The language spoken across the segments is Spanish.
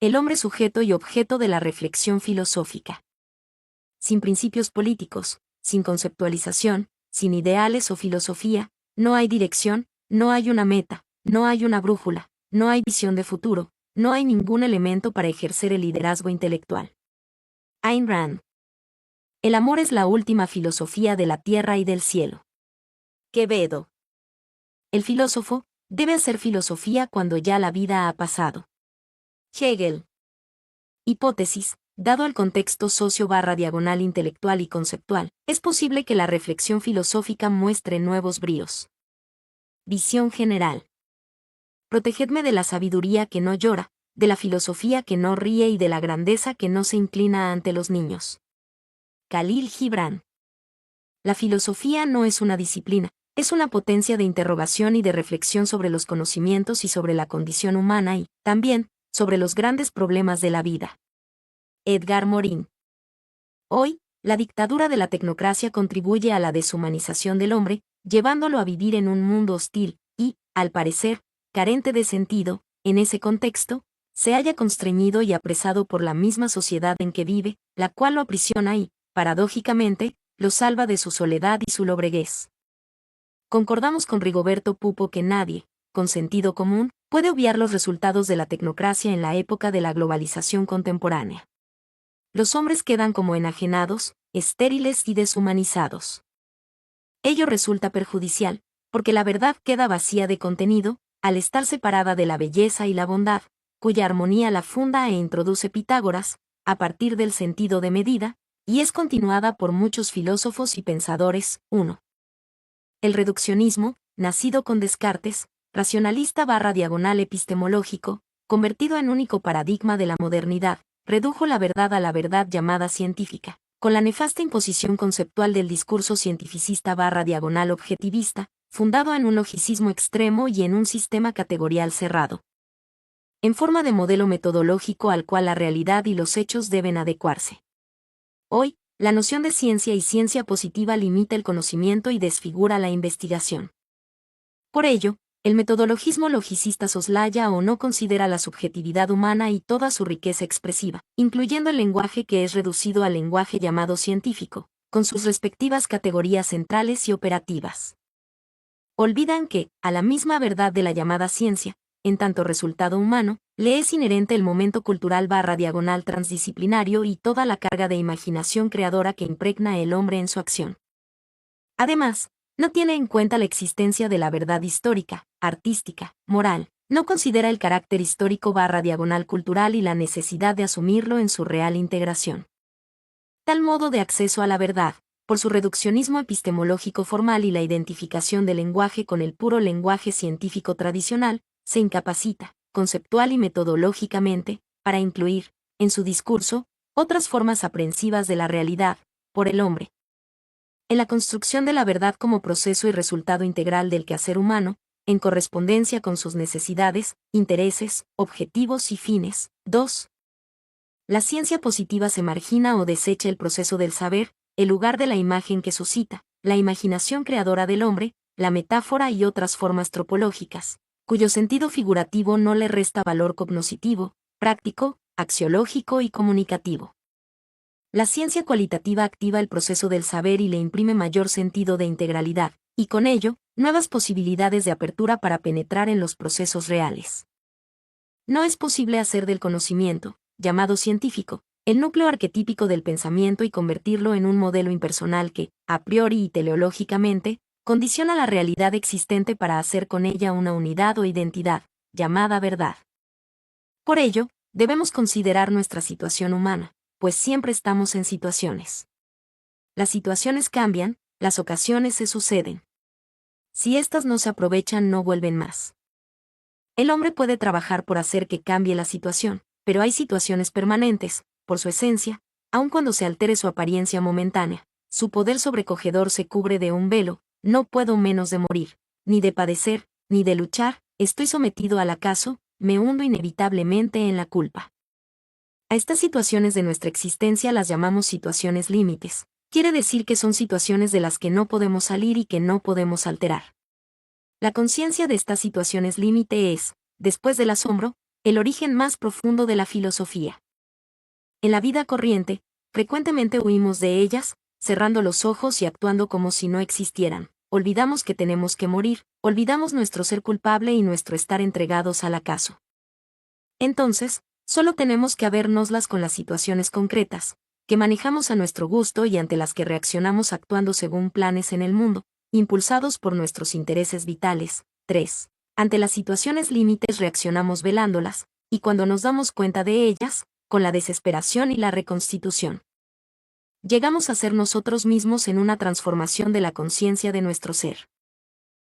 El hombre sujeto y objeto de la reflexión filosófica. Sin principios políticos, sin conceptualización, sin ideales o filosofía, no hay dirección, no hay una meta, no hay una brújula, no hay visión de futuro, no hay ningún elemento para ejercer el liderazgo intelectual. Ayn Rand. El amor es la última filosofía de la tierra y del cielo. Quevedo. El filósofo debe hacer filosofía cuando ya la vida ha pasado. Hegel. Hipótesis. Dado el contexto socio-intelectual y conceptual, es posible que la reflexión filosófica muestre nuevos bríos. Visión general. Protegedme de la sabiduría que no llora, de la filosofía que no ríe y de la grandeza que no se inclina ante los niños. Khalil Gibran. La filosofía no es una disciplina, es una potencia de interrogación y de reflexión sobre los conocimientos y sobre la condición humana y, también, sobre los grandes problemas de la vida. Edgar Morin. Hoy, la dictadura de la tecnocracia contribuye a la deshumanización del hombre, llevándolo a vivir en un mundo hostil y, al parecer, carente de sentido. En ese contexto, se halla constreñido y apresado por la misma sociedad en que vive, la cual lo aprisiona y, paradójicamente, lo salva de su soledad y su lobreguez. Concordamos con Rigoberto Pupo que nadie, con sentido común, puede obviar los resultados de la tecnocracia en la época de la globalización contemporánea. Los hombres quedan como enajenados, estériles y deshumanizados. Ello resulta perjudicial, porque la verdad queda vacía de contenido, al estar separada de la belleza y la bondad, cuya armonía la funda e introduce Pitágoras, a partir del sentido de medida, y es continuada por muchos filósofos y pensadores. 1. El reduccionismo, nacido con Descartes, racionalista/epistemológico, convertido en único paradigma de la modernidad, redujo la verdad a la verdad llamada científica, con la nefasta imposición conceptual del discurso cientificista/objetivista, fundado en un logicismo extremo y en un sistema categorial cerrado, en forma de modelo metodológico al cual la realidad y los hechos deben adecuarse. Hoy, la noción de ciencia y ciencia positiva limita el conocimiento y desfigura la investigación. Por ello, el metodologismo logicista soslaya o no considera la subjetividad humana y toda su riqueza expresiva, incluyendo el lenguaje que es reducido al lenguaje llamado científico, con sus respectivas categorías centrales y operativas. Olvidan que, a la misma verdad de la llamada ciencia, en tanto resultado humano, le es inherente el momento cultural/transdisciplinario y toda la carga de imaginación creadora que impregna el hombre en su acción. Además, no tiene en cuenta la existencia de la verdad histórica, artística, moral, no considera el carácter histórico/cultural y la necesidad de asumirlo en su real integración. Tal modo de acceso a la verdad, por su reduccionismo epistemológico formal y la identificación del lenguaje con el puro lenguaje científico tradicional, se incapacita, conceptual y metodológicamente, para incluir, en su discurso, otras formas aprehensivas de la realidad, por el hombre. En la construcción de la verdad como proceso y resultado integral del quehacer humano, en correspondencia con sus necesidades, intereses, objetivos y fines. 2. La ciencia positiva se margina o desecha el proceso del saber, el lugar de la imagen que suscita, la imaginación creadora del hombre, la metáfora y otras formas tropológicas, cuyo sentido figurativo no le resta valor cognoscitivo, práctico, axiológico y comunicativo. La ciencia cualitativa activa el proceso del saber y le imprime mayor sentido de integralidad, y con ello, nuevas posibilidades de apertura para penetrar en los procesos reales. No es posible hacer del conocimiento, llamado científico, el núcleo arquetípico del pensamiento y convertirlo en un modelo impersonal que, a priori y teleológicamente, condiciona la realidad existente para hacer con ella una unidad o identidad, llamada verdad. Por ello, debemos considerar nuestra situación humana, pues siempre estamos en situaciones. Las situaciones cambian, las ocasiones se suceden. Si éstas no se aprovechan, no vuelven más. El hombre puede trabajar por hacer que cambie la situación, pero hay situaciones permanentes, por su esencia, aun cuando se altere su apariencia momentánea, su poder sobrecogedor se cubre de un velo. No puedo menos de morir, ni de padecer, ni de luchar, estoy sometido al acaso, me hundo inevitablemente en la culpa. A estas situaciones de nuestra existencia las llamamos situaciones límites. Quiere decir que son situaciones de las que no podemos salir y que no podemos alterar. La conciencia de estas situaciones límite es, después del asombro, El origen más profundo de la filosofía. En la vida corriente, frecuentemente huimos de ellas, cerrando los ojos y actuando como si no existieran. Olvidamos que tenemos que morir, olvidamos nuestro ser culpable y nuestro estar entregados al acaso. Entonces, solo tenemos que habérnoslas con las situaciones concretas, que manejamos a nuestro gusto y ante las que reaccionamos actuando según planes en el mundo, impulsados por nuestros intereses vitales. 3. Ante las situaciones límites reaccionamos velándolas, y cuando nos damos cuenta de ellas, con la desesperación y la reconstitución. Llegamos a ser nosotros mismos en una transformación de la conciencia de nuestro ser.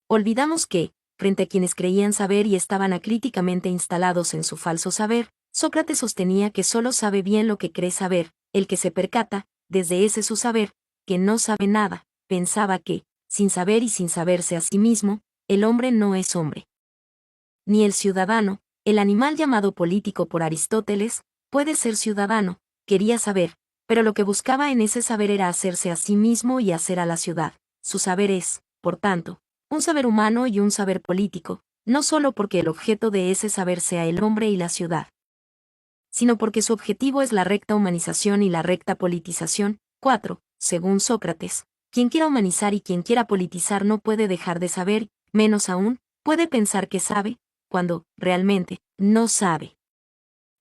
Olvidamos que, frente a quienes creían saber y estaban acríticamente instalados en su falso saber, Sócrates sostenía que solo sabe bien lo que cree saber, el que se percata, desde ese su saber, que no sabe nada, pensaba que, sin saber y sin saberse a sí mismo, el hombre no es hombre. Ni el ciudadano, el animal llamado político por Aristóteles, puede ser ciudadano, quería saber, pero lo que buscaba en ese saber era hacerse a sí mismo y hacer a la ciudad. Su saber es, por tanto, un saber humano y un saber político, no solo porque el objeto de ese saber sea el hombre y la ciudad, sino porque su objetivo es la recta humanización y la recta politización. 4. Según Sócrates, quien quiera humanizar y quien quiera politizar no puede dejar de saber, menos aún, puede pensar que sabe, cuando, realmente, no sabe.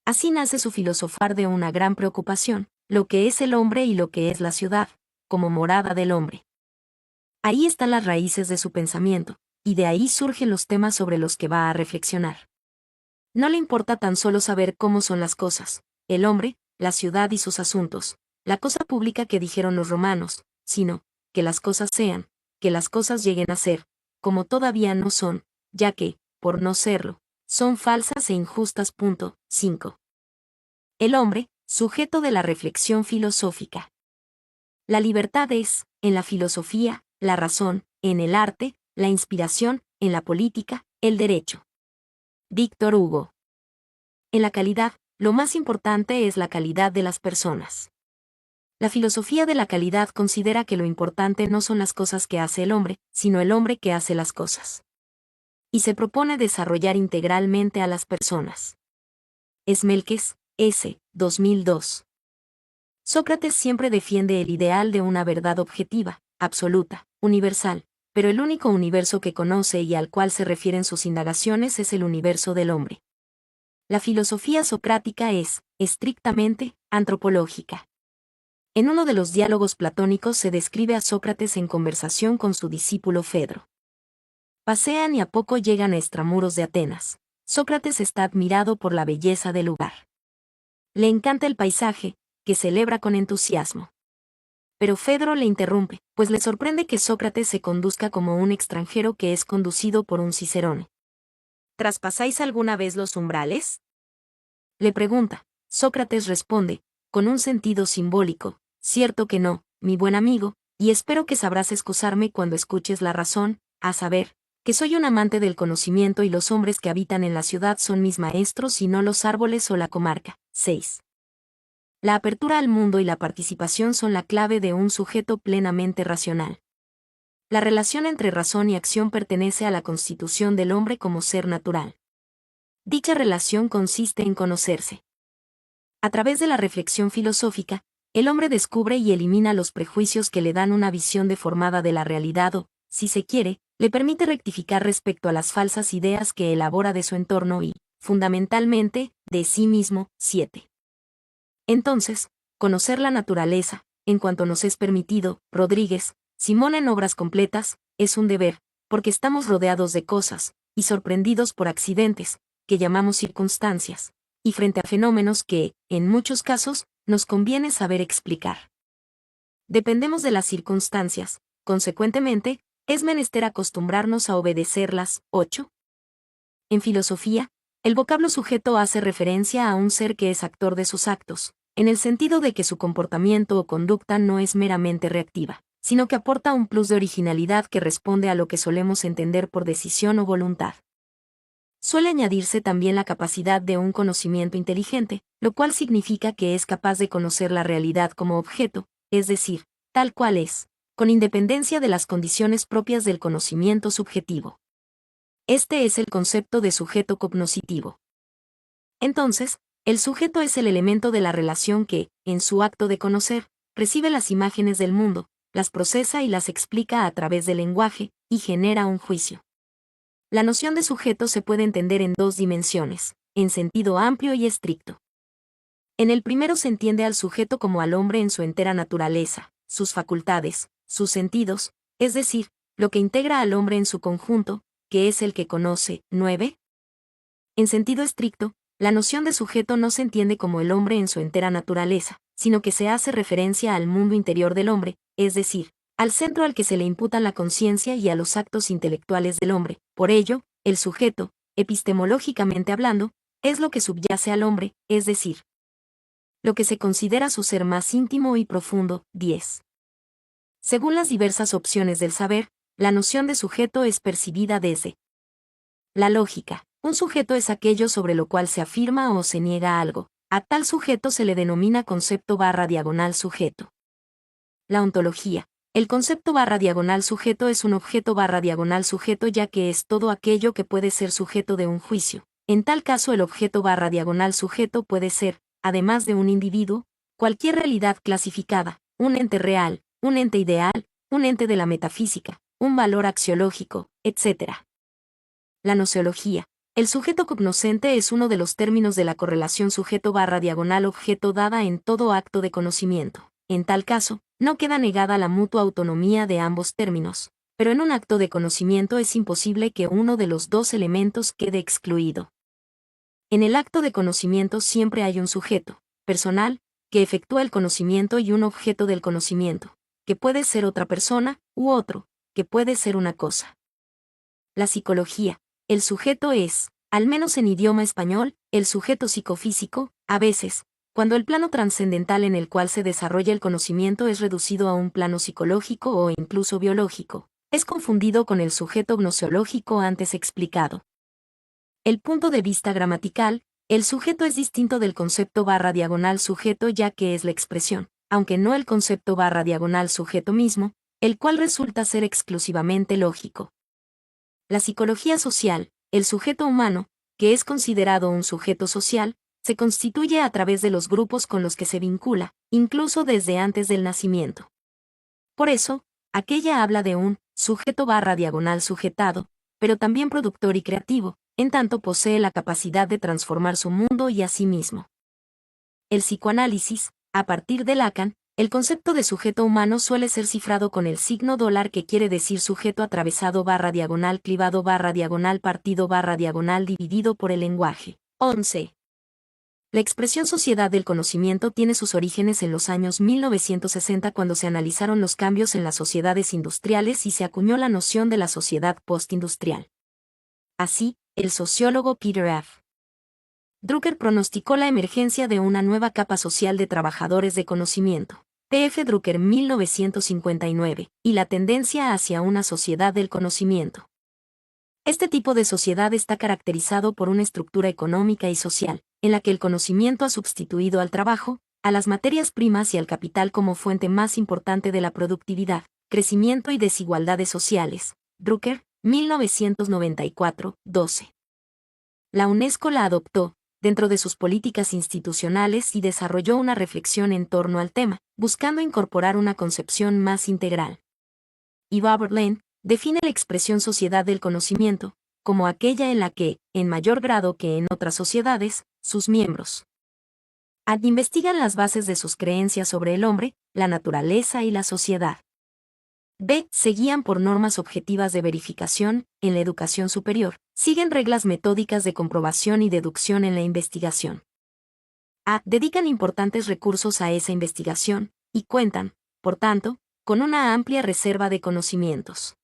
Así nace su filosofar de una gran preocupación, lo que es el hombre y lo que es la ciudad, como morada del hombre. Ahí están las raíces de su pensamiento, y de ahí surgen los temas sobre los que va a reflexionar. No le importa tan solo saber cómo son las cosas, el hombre, la ciudad y sus asuntos, la cosa pública que dijeron los romanos, sino, que las cosas sean, que las cosas lleguen a ser, como todavía no son, ya que, por no serlo, son falsas e injustas. 5. El hombre, sujeto de la reflexión filosófica. La libertad es, en la filosofía, la razón, en el arte, la inspiración, en la política, el derecho. Víctor Hugo. En la calidad, lo más importante es la calidad de las personas. La filosofía de la calidad considera que lo importante no son las cosas que hace el hombre, sino el hombre que hace las cosas. Y se propone desarrollar integralmente a las personas. Esmelques, S. 2002. Sócrates siempre defiende el ideal de una verdad objetiva, absoluta, universal, pero el único universo que conoce y al cual se refieren sus indagaciones es el universo del hombre. La filosofía socrática es, estrictamente, antropológica. En uno de los diálogos platónicos se describe a Sócrates en conversación con su discípulo Fedro. Pasean y a poco llegan a extramuros de Atenas. Sócrates está admirado por la belleza del lugar. Le encanta el paisaje, que celebra con entusiasmo. Pero Fedro le interrumpe, pues le sorprende que Sócrates se conduzca como un extranjero que es conducido por un cicerone. ¿Traspasáis alguna vez los umbrales? Le pregunta. Sócrates responde, con un sentido simbólico, cierto que no, mi buen amigo, y espero que sabrás excusarme cuando escuches la razón, a saber, que soy un amante del conocimiento y los hombres que habitan en la ciudad son mis maestros y no los árboles o la comarca. 6. La apertura al mundo y la participación son la clave de un sujeto plenamente racional. La relación entre razón y acción pertenece a la constitución del hombre como ser natural. Dicha relación consiste en conocerse. A través de la reflexión filosófica, el hombre descubre y elimina los prejuicios que le dan una visión deformada de la realidad o, si se quiere, le permite rectificar respecto a las falsas ideas que elabora de su entorno y, fundamentalmente, de sí mismo. 7. Entonces, conocer la naturaleza, en cuanto nos es permitido, Rodríguez, Simón en Obras Completas, es un deber, porque estamos rodeados de cosas, y sorprendidos por accidentes, que llamamos circunstancias, y frente a fenómenos que, en muchos casos, nos conviene saber explicar. Dependemos de las circunstancias, consecuentemente, es menester acostumbrarnos a obedecerlas. 8. En filosofía, el vocablo sujeto hace referencia a un ser que es actor de sus actos, en el sentido de que su comportamiento o conducta no es meramente reactiva, sino que aporta un plus de originalidad que responde a lo que solemos entender por decisión o voluntad. Suele añadirse también la capacidad de un conocimiento inteligente, lo cual significa que es capaz de conocer la realidad como objeto, es decir, tal cual es, con independencia de las condiciones propias del conocimiento subjetivo. Este es el concepto de sujeto cognoscitivo. Entonces, el sujeto es el elemento de la relación que, en su acto de conocer, recibe las imágenes del mundo, las procesa y las explica a través del lenguaje, y genera un juicio. La noción de sujeto se puede entender en dos dimensiones, en sentido amplio y estricto. En el primero se entiende al sujeto como al hombre en su entera naturaleza, sus facultades, sus sentidos, es decir, lo que integra al hombre en su conjunto, que es el que conoce. 9. En sentido estricto, la noción de sujeto no se entiende como el hombre en su entera naturaleza, sino que se hace referencia al mundo interior del hombre, es decir, al centro al que se le imputan la conciencia y a los actos intelectuales del hombre. Por ello, el sujeto, epistemológicamente hablando, es lo que subyace al hombre, es decir, lo que se considera su ser más íntimo y profundo. 10. Según las diversas opciones del saber, la noción de sujeto es percibida desde la lógica. Un sujeto es aquello sobre lo cual se afirma o se niega algo. A tal sujeto se le denomina concepto/sujeto. La ontología. El concepto/sujeto es un objeto/sujeto ya que es todo aquello que puede ser sujeto de un juicio. En tal caso el objeto/sujeto puede ser, además de un individuo, cualquier realidad clasificada, un ente real, un ente ideal, un ente de la metafísica, un valor axiológico, etc. La noseología. El sujeto cognoscente es uno de los términos de la correlación sujeto/objeto dada en todo acto de conocimiento. En tal caso, no queda negada la mutua autonomía de ambos términos, pero en un acto de conocimiento es imposible que uno de los dos elementos quede excluido. En el acto de conocimiento siempre hay un sujeto, personal, que efectúa el conocimiento y un objeto del conocimiento, que puede ser otra persona, u otro, que puede ser una cosa. La psicología. El sujeto es, al menos en idioma español, el sujeto psicofísico. A veces, cuando el plano trascendental en el cual se desarrolla el conocimiento es reducido a un plano psicológico o incluso biológico, es confundido con el sujeto gnoseológico antes explicado. El punto de vista gramatical, el sujeto es distinto del concepto/sujeto ya que es la expresión, aunque no el concepto/sujeto mismo, el cual resulta ser exclusivamente lógico. La psicología social, el sujeto humano, que es considerado un sujeto social, se constituye a través de los grupos con los que se vincula, incluso desde antes del nacimiento. Por eso, aquella habla de un sujeto/sujetado, pero también productor y creativo, en tanto posee la capacidad de transformar su mundo y a sí mismo. El psicoanálisis, a partir de Lacan, el concepto de sujeto humano suele ser cifrado con el signo $, que quiere decir sujeto atravesado/clivado/partido/dividido por el lenguaje. 11. La expresión sociedad del conocimiento tiene sus orígenes en los años 1960 cuando se analizaron los cambios en las sociedades industriales y se acuñó la noción de la sociedad postindustrial. Así, el sociólogo Peter F. Drucker pronosticó la emergencia de una nueva capa social de trabajadores de conocimiento, P.F. Drucker 1959, y la tendencia hacia una sociedad del conocimiento. Este tipo de sociedad está caracterizado por una estructura económica y social, en la que el conocimiento ha sustituido al trabajo, a las materias primas y al capital como fuente más importante de la productividad, crecimiento y desigualdades sociales. Drucker, 1994, 12. La UNESCO la adoptó dentro de sus políticas institucionales y desarrolló una reflexión en torno al tema, buscando incorporar una concepción más integral. Y Robert Lane define la expresión sociedad del conocimiento como aquella en la que, en mayor grado que en otras sociedades, sus miembros investigan las bases de sus creencias sobre el hombre, la naturaleza y la sociedad. B. Se guían por normas objetivas de verificación. En la educación superior, siguen reglas metódicas de comprobación y deducción en la investigación. A. Dedican importantes recursos a esa investigación, y cuentan, por tanto, con una amplia reserva de conocimientos.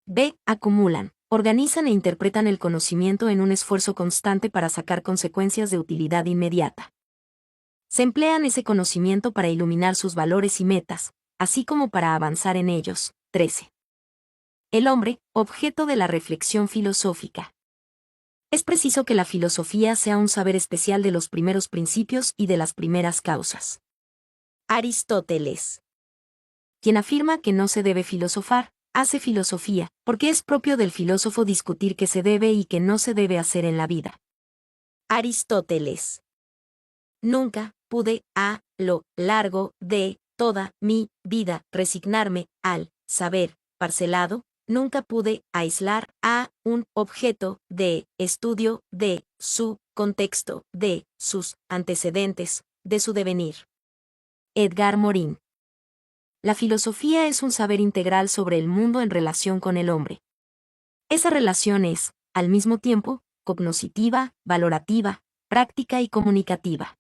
B. Acumulan, organizan e interpretan el conocimiento en un esfuerzo constante para sacar consecuencias de utilidad inmediata. Se emplean ese conocimiento para iluminar sus valores y metas, así como para avanzar en ellos. 13. El hombre, objeto de la reflexión filosófica. Es preciso que la filosofía sea un saber especial de los primeros principios y de las primeras causas. Aristóteles, quien afirma que no se debe filosofar, hace filosofía, porque es propio del filósofo discutir qué se debe y qué no se debe hacer en la vida. Aristóteles. Nunca pude, a lo largo de toda mi vida, resignarme al saber parcelado, nunca pude aislar a un objeto de estudio de su contexto, de sus antecedentes, de su devenir. Edgar Morin. La filosofía es un saber integral sobre el mundo en relación con el hombre. Esa relación es, al mismo tiempo, cognoscitiva, valorativa, práctica y comunicativa.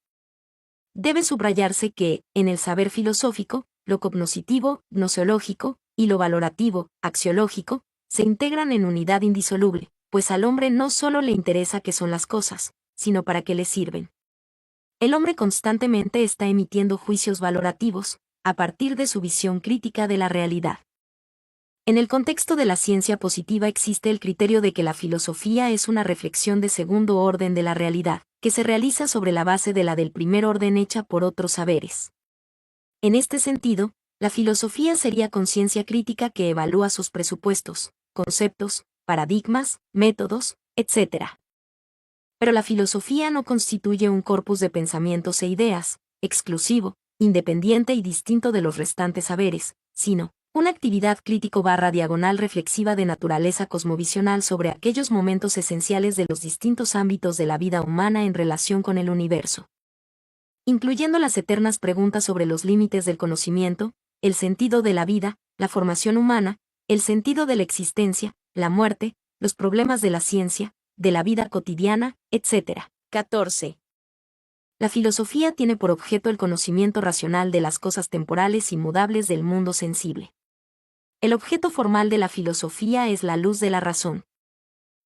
Debe subrayarse que, en el saber filosófico, lo cognoscitivo, gnoseológico, y lo valorativo, axiológico, se integran en unidad indisoluble, pues al hombre no solo le interesa qué son las cosas, sino para qué le sirven. El hombre constantemente está emitiendo juicios valorativos, a partir de su visión crítica de la realidad. En el contexto de la ciencia positiva existe el criterio de que la filosofía es una reflexión de segundo orden de la realidad, que se realiza sobre la base de la del primer orden hecha por otros saberes. En este sentido, la filosofía sería conciencia crítica que evalúa sus presupuestos, conceptos, paradigmas, métodos, etc. Pero la filosofía no constituye un corpus de pensamientos e ideas, exclusivo, independiente y distinto de los restantes saberes, sino una actividad crítico/diagonal reflexiva de naturaleza cosmovisional sobre aquellos momentos esenciales de los distintos ámbitos de la vida humana en relación con el universo. Incluyendo las eternas preguntas sobre los límites del conocimiento, el sentido de la vida, la formación humana, el sentido de la existencia, la muerte, los problemas de la ciencia, de la vida cotidiana, etc. 14. La filosofía tiene por objeto el conocimiento racional de las cosas temporales y mudables del mundo sensible. El objeto formal de la filosofía es la luz de la razón.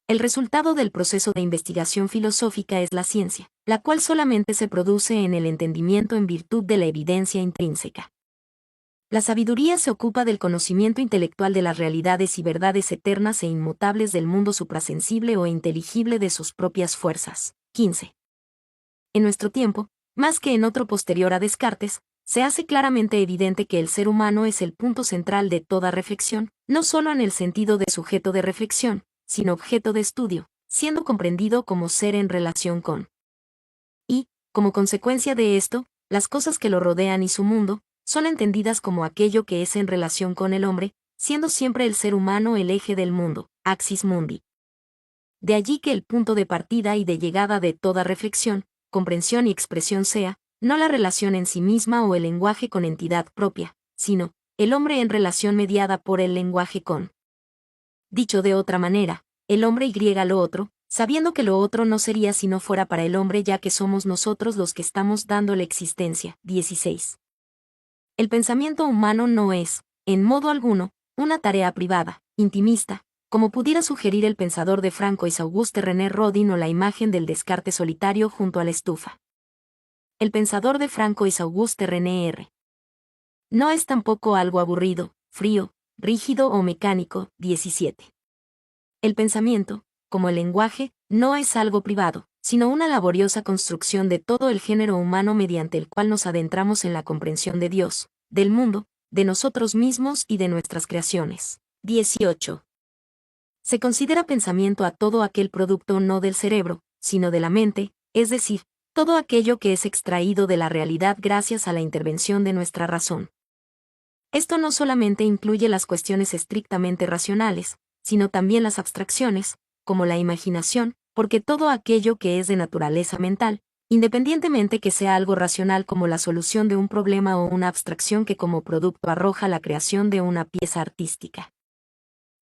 El resultado del proceso de investigación filosófica es la ciencia, la cual solamente se produce en el entendimiento en virtud de la evidencia intrínseca. La sabiduría se ocupa del conocimiento intelectual de las realidades y verdades eternas e inmutables del mundo suprasensible o inteligible de sus propias fuerzas. 15. En nuestro tiempo, más que en otro posterior a Descartes, se hace claramente evidente que el ser humano es el punto central de toda reflexión, no solo en el sentido de sujeto de reflexión, sino objeto de estudio, siendo comprendido como ser en relación con. Y, como consecuencia de esto, las cosas que lo rodean y su mundo, son entendidas como aquello que es en relación con el hombre, siendo siempre el ser humano el eje del mundo, axis mundi. De allí que el punto de partida y de llegada de toda reflexión, comprensión y expresión sea, no la relación en sí misma o el lenguaje con entidad propia, sino, el hombre en relación mediada por el lenguaje con. Dicho de otra manera, el hombre y lo otro, sabiendo que lo otro no sería si no fuera para el hombre ya que somos nosotros los que estamos dándole existencia. 16. El pensamiento humano no es, en modo alguno, una tarea privada, intimista, como pudiera sugerir el pensador de Francois-Auguste René Rodin o la imagen del Descartes solitario junto a la estufa. El pensador de Francois-Auguste René R. No es tampoco algo aburrido, frío, rígido o mecánico. 17. El pensamiento, como el lenguaje, no es algo privado, sino una laboriosa construcción de todo el género humano mediante el cual nos adentramos en la comprensión de Dios, del mundo, de nosotros mismos y de nuestras creaciones. 18. Se considera pensamiento a todo aquel producto no del cerebro, sino de la mente, es decir, todo aquello que es extraído de la realidad gracias a la intervención de nuestra razón. Esto no solamente incluye las cuestiones estrictamente racionales, sino también las abstracciones, como la imaginación, porque todo aquello que es de naturaleza mental, independientemente que sea algo racional como la solución de un problema o una abstracción que como producto arroja la creación de una pieza artística.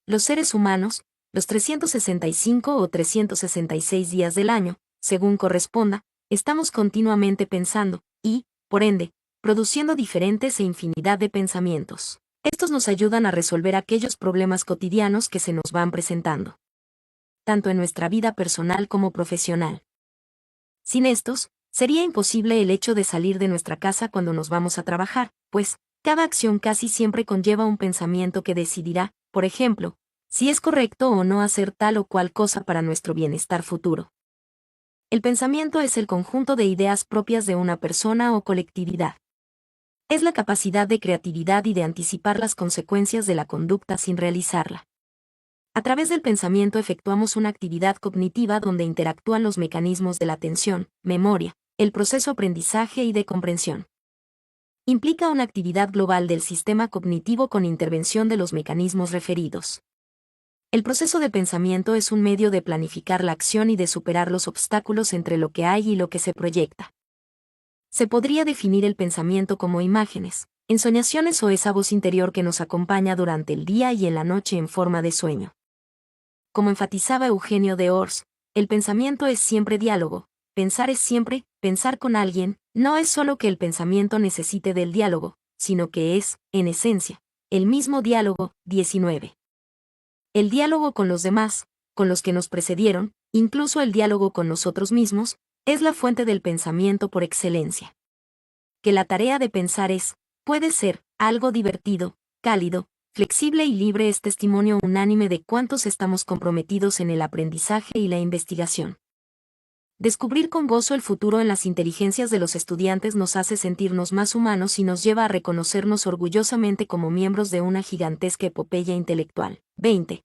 Los seres humanos, los 365 o 366 días del año, según corresponda, estamos continuamente pensando, y, por ende, produciendo diferentes e infinidad de pensamientos. Estos nos ayudan a resolver aquellos problemas cotidianos que se nos van presentando, tanto en nuestra vida personal como profesional. Sin estos, sería imposible el hecho de salir de nuestra casa cuando nos vamos a trabajar, pues, cada acción casi siempre conlleva un pensamiento que decidirá, por ejemplo, si es correcto o no hacer tal o cual cosa para nuestro bienestar futuro. El pensamiento es el conjunto de ideas propias de una persona o colectividad. Es la capacidad de creatividad y de anticipar las consecuencias de la conducta sin realizarla. A través del pensamiento efectuamos una actividad cognitiva donde interactúan los mecanismos de la atención, memoria, el proceso aprendizaje y de comprensión. Implica una actividad global del sistema cognitivo con intervención de los mecanismos referidos. El proceso de pensamiento es un medio de planificar la acción y de superar los obstáculos entre lo que hay y lo que se proyecta. Se podría definir el pensamiento como imágenes, ensoñaciones o esa voz interior que nos acompaña durante el día y en la noche en forma de sueño. Como enfatizaba Eugenio de Ors, el pensamiento es siempre diálogo, pensar es siempre pensar con alguien, no es solo que el pensamiento necesite del diálogo, sino que es, en esencia, el mismo diálogo. 19. El diálogo con los demás, con los que nos precedieron, incluso el diálogo con nosotros mismos, es la fuente del pensamiento por excelencia. Que la tarea de pensar puede ser, algo divertido, cálido, flexible y libre es testimonio unánime de cuántos estamos comprometidos en el aprendizaje y la investigación. Descubrir con gozo el futuro en las inteligencias de los estudiantes nos hace sentirnos más humanos y nos lleva a reconocernos orgullosamente como miembros de una gigantesca epopeya intelectual. 20.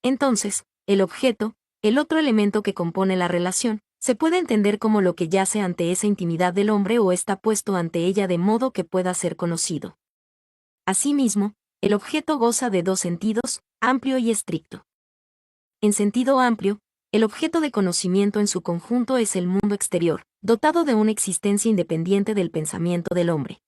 Entonces, el objeto, el otro elemento que compone la relación, se puede entender como lo que yace ante esa intimidad del hombre o está puesto ante ella de modo que pueda ser conocido. Asimismo, el objeto goza de dos sentidos, amplio y estricto. En sentido amplio, el objeto de conocimiento en su conjunto es el mundo exterior, dotado de una existencia independiente del pensamiento del hombre.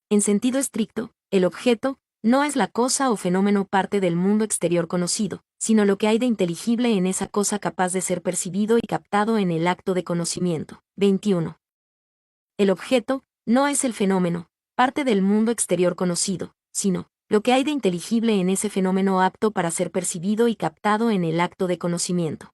En sentido estricto, el objeto no es la cosa o fenómeno parte del mundo exterior conocido, sino lo que hay de inteligible en esa cosa capaz de ser percibido y captado en el acto de conocimiento. 21. El objeto no es el fenómeno, parte del mundo exterior conocido, sino lo que hay de inteligible en ese fenómeno apto para ser percibido y captado en el acto de conocimiento.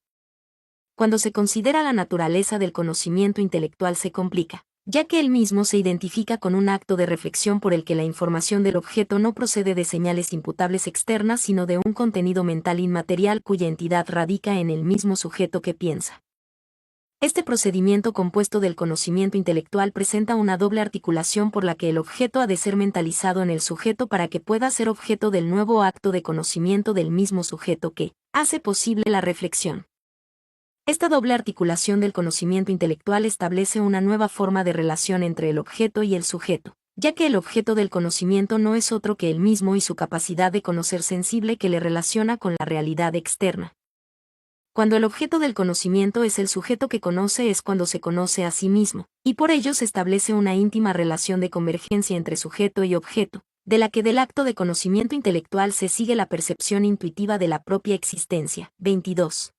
Cuando se considera la naturaleza del conocimiento intelectual se complica, ya que él mismo se identifica con un acto de reflexión por el que la información del objeto no procede de señales imputables externas sino de un contenido mental inmaterial cuya entidad radica en el mismo sujeto que piensa. Este procedimiento compuesto del conocimiento intelectual presenta una doble articulación por la que el objeto ha de ser mentalizado en el sujeto para que pueda ser objeto del nuevo acto de conocimiento del mismo sujeto que hace posible la reflexión. Esta doble articulación del conocimiento intelectual establece una nueva forma de relación entre el objeto y el sujeto, ya que el objeto del conocimiento no es otro que él mismo y su capacidad de conocer sensible que le relaciona con la realidad externa. Cuando el objeto del conocimiento es el sujeto que conoce es cuando se conoce a sí mismo, y por ello se establece una íntima relación de convergencia entre sujeto y objeto, de la que del acto de conocimiento intelectual se sigue la percepción intuitiva de la propia existencia. 22.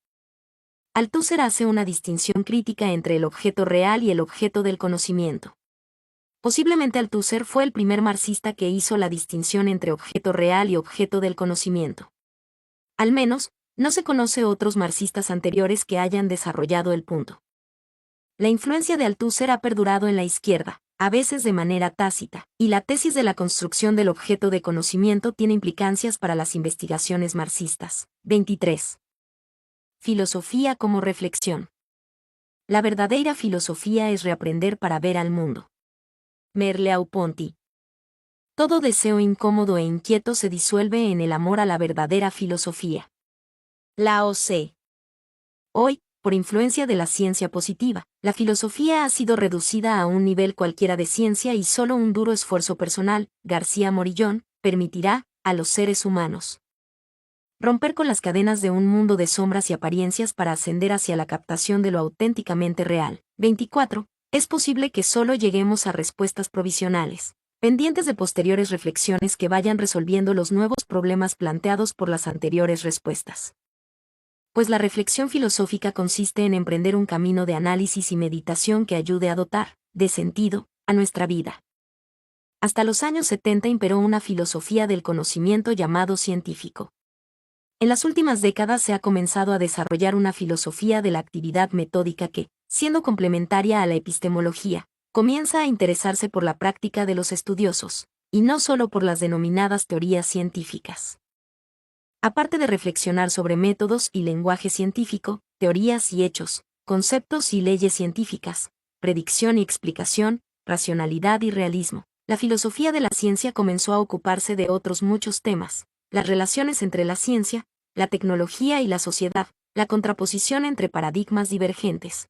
Althusser hace una distinción crítica entre el objeto real y el objeto del conocimiento. Posiblemente Althusser fue el primer marxista que hizo la distinción entre objeto real y objeto del conocimiento. Al menos, no se conoce otros marxistas anteriores que hayan desarrollado el punto. La influencia de Althusser ha perdurado en la izquierda, a veces de manera tácita, y la tesis de la construcción del objeto de conocimiento tiene implicancias para las investigaciones marxistas. 23. Filosofía como reflexión. La verdadera filosofía es reaprender para ver al mundo. Merleau-Ponty. Todo deseo incómodo e inquieto se disuelve en el amor a la verdadera filosofía. Lao Tse. Hoy, por influencia de la ciencia positiva, la filosofía ha sido reducida a un nivel cualquiera de ciencia y solo un duro esfuerzo personal, García Morillón, permitirá, a los seres humanos, romper con las cadenas de un mundo de sombras y apariencias para ascender hacia la captación de lo auténticamente real. 24. Es posible que solo lleguemos a respuestas provisionales, pendientes de posteriores reflexiones que vayan resolviendo los nuevos problemas planteados por las anteriores respuestas. Pues la reflexión filosófica consiste en emprender un camino de análisis y meditación que ayude a dotar, de sentido, a nuestra vida. Hasta los años 70 imperó una filosofía del conocimiento llamado científico. En las últimas décadas se ha comenzado a desarrollar una filosofía de la actividad metódica que, siendo complementaria a la epistemología, comienza a interesarse por la práctica de los estudiosos, y no solo por las denominadas teorías científicas. Aparte de reflexionar sobre métodos y lenguaje científico, teorías y hechos, conceptos y leyes científicas, predicción y explicación, racionalidad y realismo, la filosofía de la ciencia comenzó a ocuparse de otros muchos temas, las relaciones entre la ciencia, la tecnología y la sociedad, la contraposición entre paradigmas divergentes.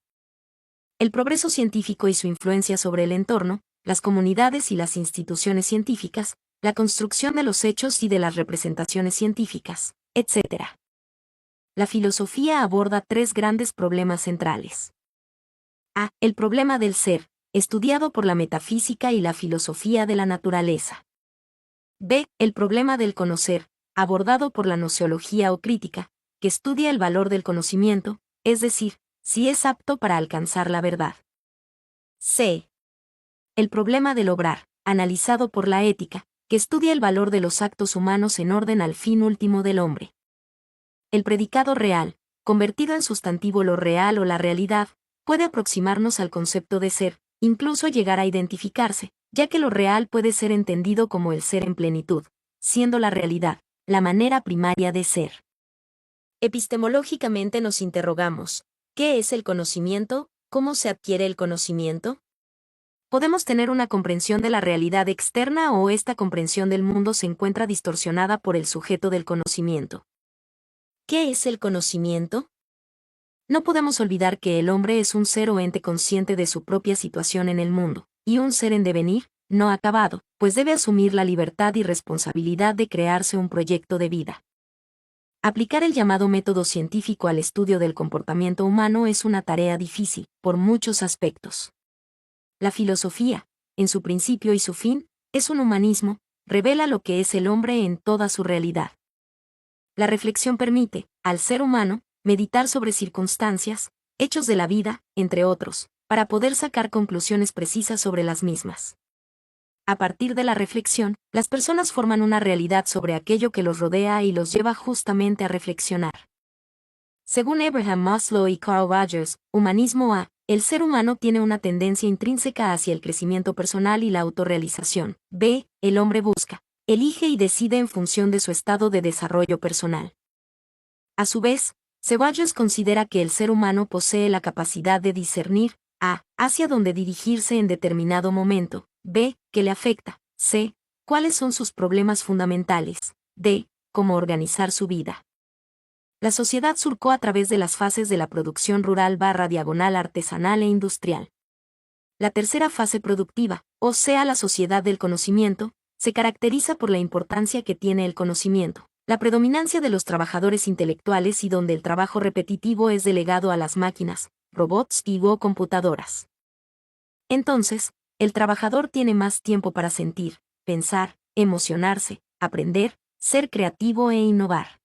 El progreso científico y su influencia sobre el entorno, las comunidades y las instituciones científicas, la construcción de los hechos y de las representaciones científicas, etc. La filosofía aborda tres grandes problemas centrales. A. El problema del ser, estudiado por la metafísica y la filosofía de la naturaleza. B. El problema del conocer, abordado por la gnoseología o crítica, que estudia el valor del conocimiento, es decir, si es apto para alcanzar la verdad. C. El problema del obrar, analizado por la ética, que estudia el valor de los actos humanos en orden al fin último del hombre. El predicado real, convertido en sustantivo lo real o la realidad, puede aproximarnos al concepto de ser, incluso llegar a identificarse, ya que lo real puede ser entendido como el ser en plenitud, siendo la realidad, la manera primaria de ser. Epistemológicamente nos interrogamos, ¿qué es el conocimiento? ¿Cómo se adquiere el conocimiento? Podemos tener una comprensión de la realidad externa o esta comprensión del mundo se encuentra distorsionada por el sujeto del conocimiento. ¿Qué es el conocimiento? No podemos olvidar que el hombre es un ser o ente consciente de su propia situación en el mundo, y un ser en devenir, no acabado, pues debe asumir la libertad y responsabilidad de crearse un proyecto de vida. Aplicar el llamado método científico al estudio del comportamiento humano es una tarea difícil, por muchos aspectos. La filosofía, en su principio y su fin, es un humanismo, revela lo que es el hombre en toda su realidad. La reflexión permite, al ser humano, meditar sobre circunstancias, hechos de la vida, entre otros, para poder sacar conclusiones precisas sobre las mismas. A partir de la reflexión, las personas forman una realidad sobre aquello que los rodea y los lleva justamente a reflexionar. Según Abraham Maslow y Carl Rogers, humanismo A, el ser humano tiene una tendencia intrínseca hacia el crecimiento personal y la autorrealización. B, el hombre busca, elige y decide en función de su estado de desarrollo personal. A su vez, Ceballos considera que el ser humano posee la capacidad de discernir, A, hacia dónde dirigirse en determinado momento, B, qué le afecta, C, cuáles son sus problemas fundamentales, D, cómo organizar su vida. La sociedad surcó a través de las fases de la producción rural / artesanal e industrial. La tercera fase productiva, o sea la sociedad del conocimiento, se caracteriza por la importancia que tiene el conocimiento, la predominancia de los trabajadores intelectuales y donde el trabajo repetitivo es delegado a las máquinas, robots o computadoras. Entonces, el trabajador tiene más tiempo para sentir, pensar, emocionarse, aprender, ser creativo e innovar.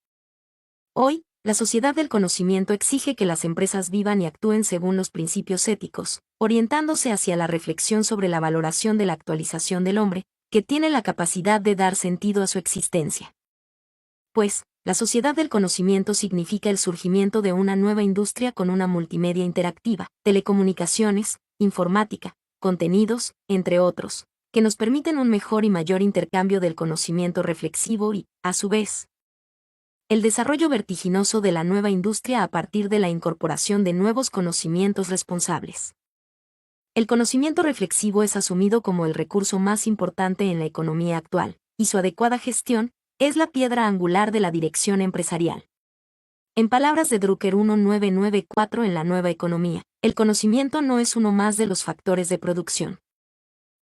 Hoy, la sociedad del conocimiento exige que las empresas vivan y actúen según los principios éticos, orientándose hacia la reflexión sobre la valoración de la actualización del hombre, que tiene la capacidad de dar sentido a su existencia. Pues, la sociedad del conocimiento significa el surgimiento de una nueva industria con una multimedia interactiva, telecomunicaciones, informática, contenidos, entre otros, que nos permiten un mejor y mayor intercambio del conocimiento reflexivo y, a su vez, el desarrollo vertiginoso de la nueva industria a partir de la incorporación de nuevos conocimientos responsables. El conocimiento reflexivo es asumido como el recurso más importante en la economía actual, y su adecuada gestión es la piedra angular de la dirección empresarial. En palabras de Drucker 1994 en La Nueva Economía, el conocimiento no es uno más de los factores de producción.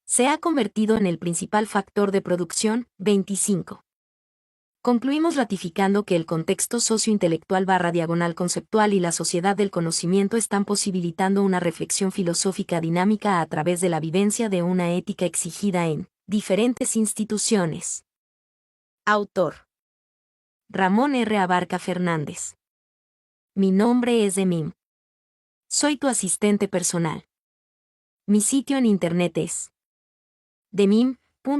Se ha convertido en el principal factor de producción. 25. Concluimos ratificando que el contexto sociointelectual / conceptual y la sociedad del conocimiento están posibilitando una reflexión filosófica dinámica a través de la vivencia de una ética exigida en diferentes instituciones. Autor: Ramón R. Abarca Fernández. Mi nombre es Demim. Soy tu asistente personal. Mi sitio en internet es demim.es.tl.